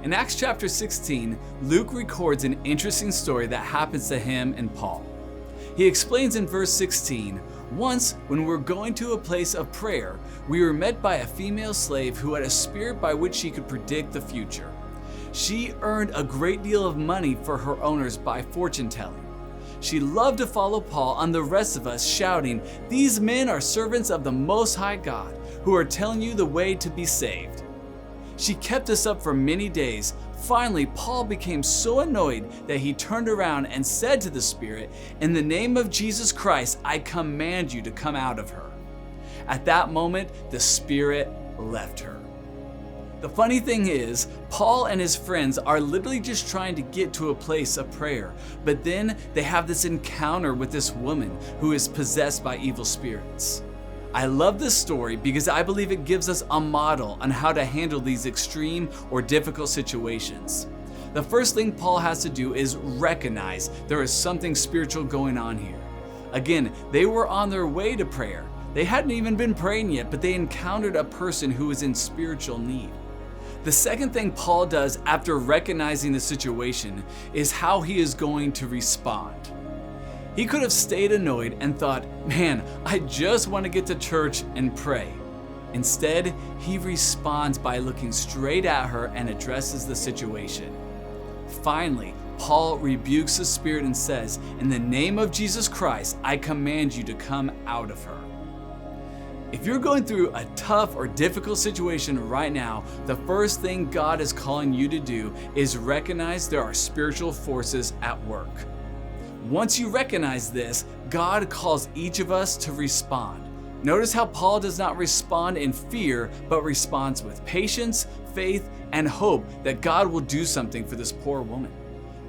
In Acts chapter 16, Luke records an interesting story that happens to him and Paul. He explains in verse 16, "Once, when we were going to a place of prayer, we were met by a female slave who had a spirit by which she could predict the future. She earned a great deal of money for her owners by fortune telling. She loved to follow Paul and the rest of us, shouting, 'These men are servants of the Most High God, who are telling you the way to be saved.' She kept us up for many days. Finally, Paul became so annoyed that he turned around and said to the spirit, 'In the name of Jesus Christ, I command you to come out of her.' At that moment, the spirit left her." The funny thing is, Paul and his friends are literally just trying to get to a place of prayer, but then they have this encounter with this woman who is possessed by evil spirits. I love this story because I believe it gives us a model on how to handle these extreme or difficult situations. The first thing Paul has to do is recognize there is something spiritual going on here. Again, they were on their way to prayer. They hadn't even been praying yet, but they encountered a person who was in spiritual need. The second thing Paul does after recognizing the situation is how he is going to respond. He could have stayed annoyed and thought, "Man, I just want to get to church and pray." Instead, he responds by looking straight at her and addresses the situation. Finally, Paul rebukes the spirit and says, "In the name of Jesus Christ, I command you to come out of her." If you're going through a tough or difficult situation right now, the first thing God is calling you to do is recognize there are spiritual forces at work. Once you recognize this, God calls each of us to respond. Notice how Paul does not respond in fear, but responds with patience, faith, and hope that God will do something for this poor woman.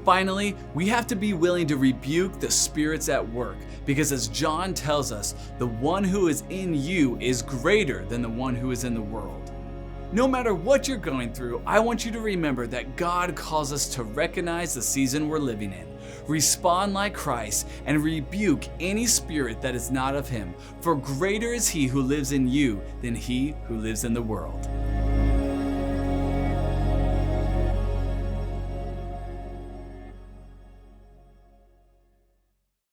Finally, we have to be willing to rebuke the spirits at work, because as John tells us, the one who is in you is greater than the one who is in the world. No matter what you're going through, I want you to remember that God calls us to recognize the season we're living in, respond like Christ, and rebuke any spirit that is not of Him. For greater is He who lives in you than he who lives in the world.